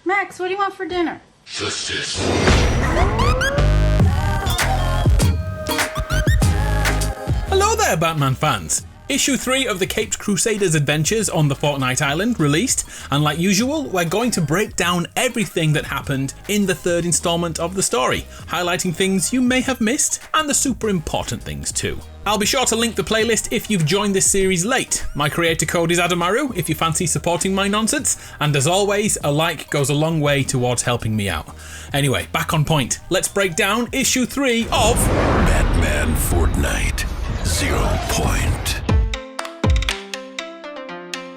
Max, what do you want for dinner? Justice. Hello there, Batman fans! Issue 3 of the Caped Crusaders Adventures on the Fortnite Island released, and like usual, we're going to break down everything that happened in the third installment of the story, highlighting things you may have missed, and the super important things too. I'll be sure to link the playlist if you've joined this series late. My creator code is ADAMARU if you fancy supporting my nonsense, and as always, a like goes a long way towards helping me out. Anyway, back on point. Let's break down issue 3 of Batman Fortnite Zero Point.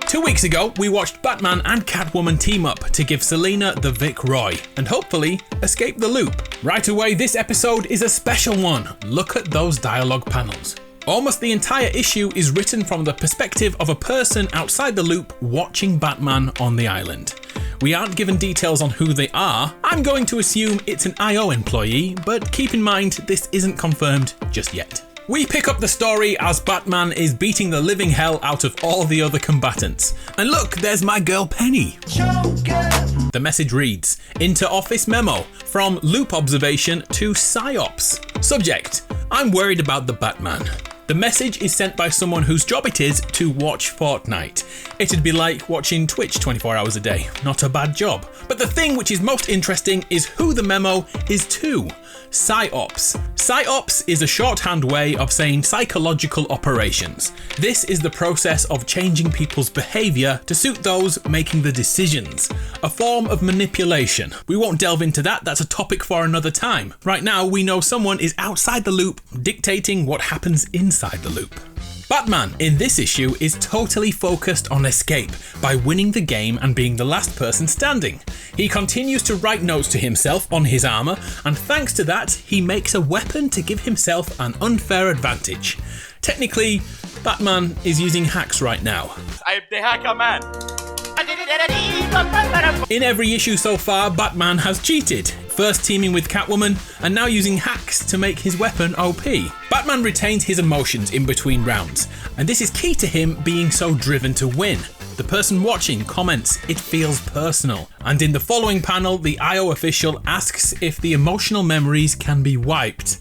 2 weeks ago, we watched Batman and Catwoman team up to give Selina the Vic Roy, and hopefully escape the loop. Right away, this episode is a special one. Look at those dialogue panels. Almost the entire issue is written from the perspective of a person outside the loop watching Batman on the island. We aren't given details on who they are. I'm going to assume it's an IO employee, but keep in mind this isn't confirmed just yet. We pick up the story as Batman is beating the living hell out of all the other combatants. And look, there's my girl Penny. The message reads, Inter-office memo, from loop observation to PsyOps. Subject, I'm worried about the Batman. The message is sent by someone whose job it is to watch Fortnite. It'd be like watching Twitch 24 hours a day. Not a bad job. But the thing which is most interesting is who the memo is to. PsyOps. PsyOps is a shorthand way of saying psychological operations. This is the process of changing people's behaviour to suit those making the decisions. A form of manipulation. We won't delve into that, that's a topic for another time. Right now, we know someone is outside the loop dictating what happens inside the loop. Batman in this issue is totally focused on escape by winning the game and being the last person standing. He continues to write notes to himself on his armour, and thanks to that he makes a weapon to give himself an unfair advantage. Technically, Batman is using hacks right now. I'm the hacker man. In every issue so far, Batman has cheated. First teaming with Catwoman, and now using hacks to make his weapon OP. Batman retains his emotions in between rounds, and this is key to him being so driven to win. The person watching comments, it feels personal. And in the following panel, the IO official asks if the emotional memories can be wiped.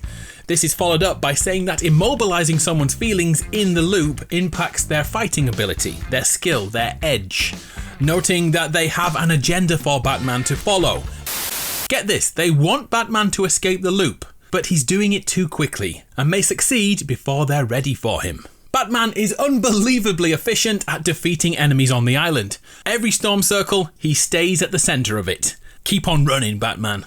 This is followed up by saying that immobilizing someone's feelings in the loop impacts their fighting ability, their skill, their edge. Noting that they have an agenda for Batman to follow. Get this, they want Batman to escape the loop, but he's doing it too quickly and may succeed before they're ready for him. Batman is unbelievably efficient at defeating enemies on the island. Every storm circle, he stays at the centre of it. Keep on running, Batman.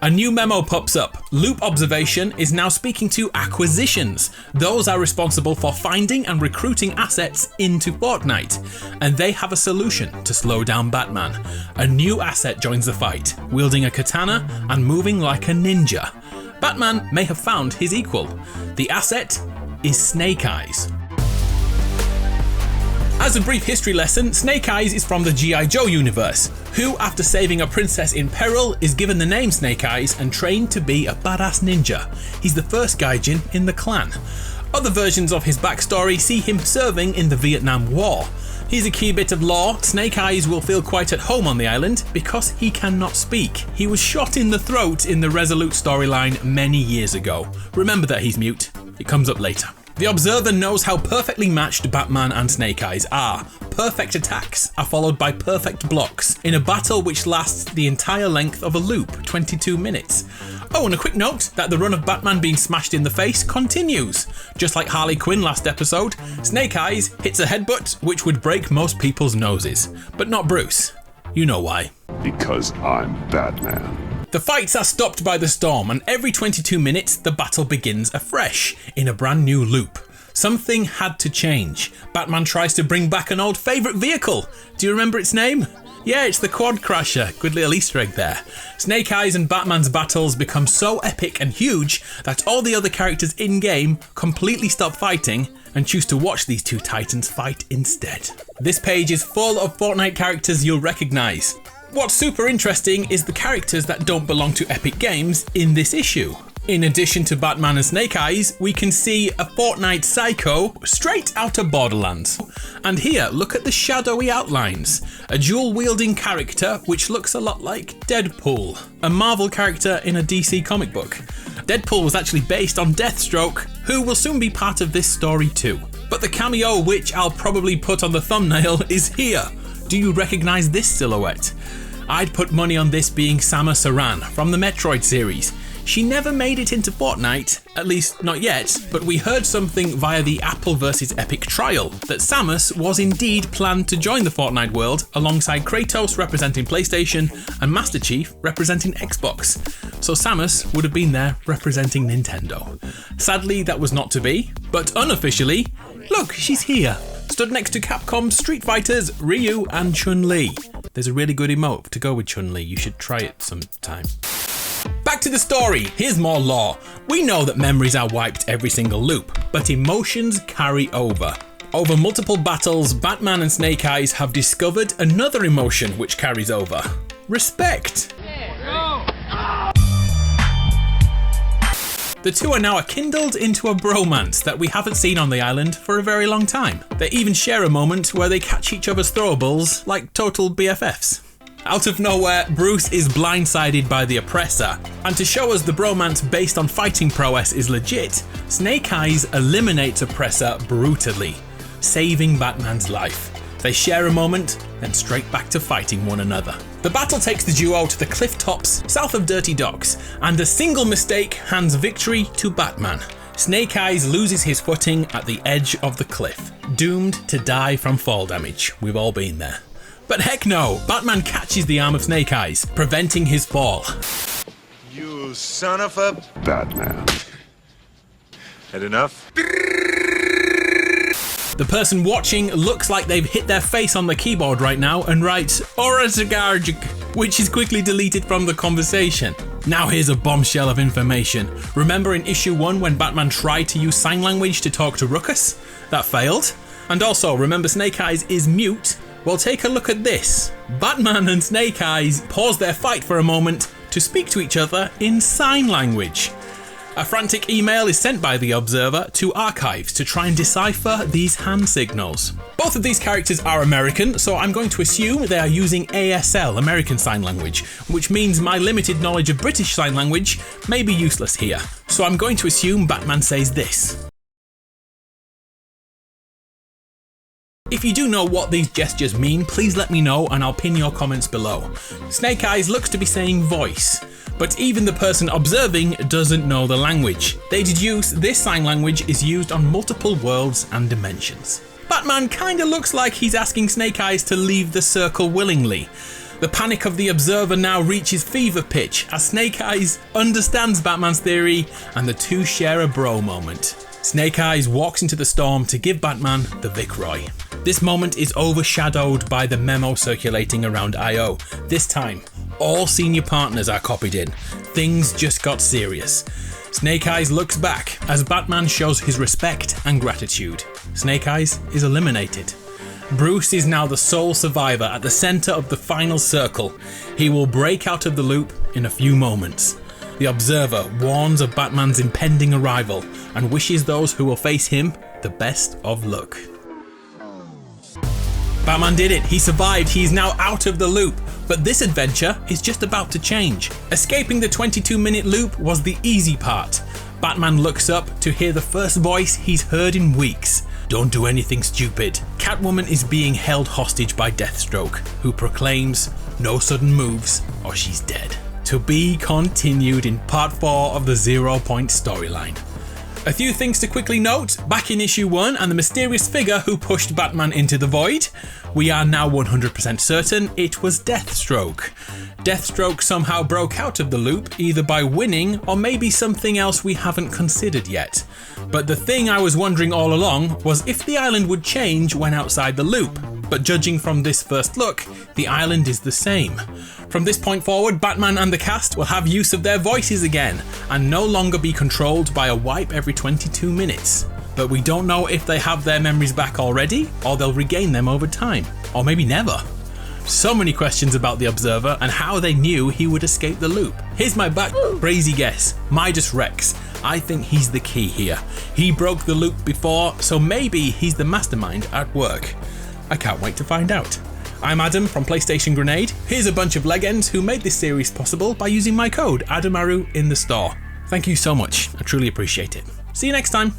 A new memo pops up. Loop Observation is now speaking to acquisitions. Those are responsible for finding and recruiting assets into Fortnite. And they have a solution to slow down Batman. A new asset joins the fight, wielding a katana and moving like a ninja. Batman may have found his equal. The asset is Snake Eyes. As a brief history lesson, Snake Eyes is from the G.I. Joe universe, who, after saving a princess in peril, is given the name Snake Eyes and trained to be a badass ninja. He's the first gaijin in the clan. Other versions of his backstory see him serving in the Vietnam War. Here's a key bit of lore. Snake Eyes will feel quite at home on the island because he cannot speak. He was shot in the throat in the Resolute storyline many years ago. Remember that he's mute. It comes up later. The Observer knows how perfectly matched Batman and Snake Eyes are. Perfect attacks are followed by perfect blocks in a battle which lasts the entire length of a loop, 22 minutes. Oh, and a quick note that the run of Batman being smashed in the face continues. Just like Harley Quinn last episode, Snake Eyes hits a headbutt which would break most people's noses. But not Bruce. You know why. Because I'm Batman. The fights are stopped by the storm, and every 22 minutes the battle begins afresh, in a brand new loop. Something had to change. Batman tries to bring back an old favourite vehicle. Do you remember its name? Yeah, it's the Quad Crasher. Good little Easter egg there. Snake Eyes and Batman's battles become so epic and huge that all the other characters in-game completely stop fighting and choose to watch these two titans fight instead. This page is full of Fortnite characters you'll recognise. What's super interesting is the characters that don't belong to Epic Games in this issue. In addition to Batman and Snake Eyes, we can see a Fortnite Psycho straight out of Borderlands. And here, look at the shadowy outlines. A dual-wielding character which looks a lot like Deadpool, a Marvel character in a DC comic book. Deadpool was actually based on Deathstroke, who will soon be part of this story too. But the cameo, which I'll probably put on the thumbnail, is here. Do you recognise this silhouette? I'd put money on this being Samus Aran from the Metroid series. She never made it into Fortnite, at least not yet, but we heard something via the Apple vs Epic trial that Samus was indeed planned to join the Fortnite world alongside Kratos representing PlayStation and Master Chief representing Xbox. So Samus would have been there representing Nintendo. Sadly, that was not to be, but unofficially, look, she's here, stood next to Capcom's Street Fighters, Ryu and Chun-Li. There's a really good emote to go with Chun-Li, you should try it sometime. Back to the story, here's more lore. We know that memories are wiped every single loop, but emotions carry over. Over multiple battles, Batman and Snake Eyes have discovered another emotion which carries over. Respect. The two are now kindled into a bromance that we haven't seen on the island for a very long time. They even share a moment where they catch each other's throwables like total BFFs. Out of nowhere, Bruce is blindsided by the oppressor, and to show us the bromance based on fighting prowess is legit, Snake Eyes eliminates oppressor brutally, saving Batman's life. They share a moment, then straight back to fighting one another. The battle takes the duo to the cliff tops south of Dirty Docks, and a single mistake hands victory to Batman. Snake Eyes loses his footing at the edge of the cliff, doomed to die from fall damage. We've all been there. But heck no, Batman catches the arm of Snake Eyes, preventing his fall. You son of a... Batman. Had enough? The person watching looks like they've hit their face on the keyboard right now and writes Orazagarjik, which is quickly deleted from the conversation. Now here's a bombshell of information. Remember in issue 1 when Batman tried to use sign language to talk to Ruckus? That failed. And also, remember Snake Eyes is mute? Well, take a look at this. Batman and Snake Eyes pause their fight for a moment to speak to each other in sign language. A frantic email is sent by the Observer to Archives to try and decipher these hand signals. Both of these characters are American, so I'm going to assume they are using ASL, American Sign Language, which means my limited knowledge of British Sign Language may be useless here. So I'm going to assume Batman says this. If you do know what these gestures mean, please let me know and I'll pin your comments below. Snake Eyes looks to be saying voice, but even the person observing doesn't know the language. They deduce this sign language is used on multiple worlds and dimensions. Batman kinda looks like he's asking Snake Eyes to leave the circle willingly. The panic of the Observer now reaches fever pitch as Snake Eyes understands Batman's theory and the two share a bro moment. Snake Eyes walks into the storm to give Batman the Vic Roy. This moment is overshadowed by the memo circulating around I.O. This time, all senior partners are copied in. Things just got serious. Snake Eyes looks back as Batman shows his respect and gratitude. Snake Eyes is eliminated. Bruce is now the sole survivor at the center of the final circle. He will break out of the loop in a few moments. The Observer warns of Batman's impending arrival and wishes those who will face him the best of luck. Batman did it, he survived, he is now out of the loop, but this adventure is just about to change. Escaping the 22-minute loop was the easy part. Batman looks up to hear the first voice he's heard in weeks. Don't do anything stupid. Catwoman is being held hostage by Deathstroke, who proclaims, no sudden moves or she's dead. To be continued in part 4 of the 0 Point storyline. A few things to quickly note. Back in issue 1 and the mysterious figure who pushed Batman into the void, we are now 100% certain it was Deathstroke. Deathstroke somehow broke out of the loop either by winning or maybe something else we haven't considered yet. But the thing I was wondering all along was if the island would change when outside the loop. But judging from this first look, the island is the same. From this point forward, Batman and the cast will have use of their voices again and no longer be controlled by a wipe every 22 minutes. But we don't know if they have their memories back already or they'll regain them over time, or maybe never. So many questions about the Observer and how they knew he would escape the loop. Here's my crazy guess. Midas Rex. I think he's the key here. He broke the loop before, so maybe he's the mastermind at work. I can't wait to find out. I'm Adam from PlayStation Grenade. Here's a bunch of legends who made this series possible by using my code ADAMARU in the store. Thank you so much. I truly appreciate it. See you next time.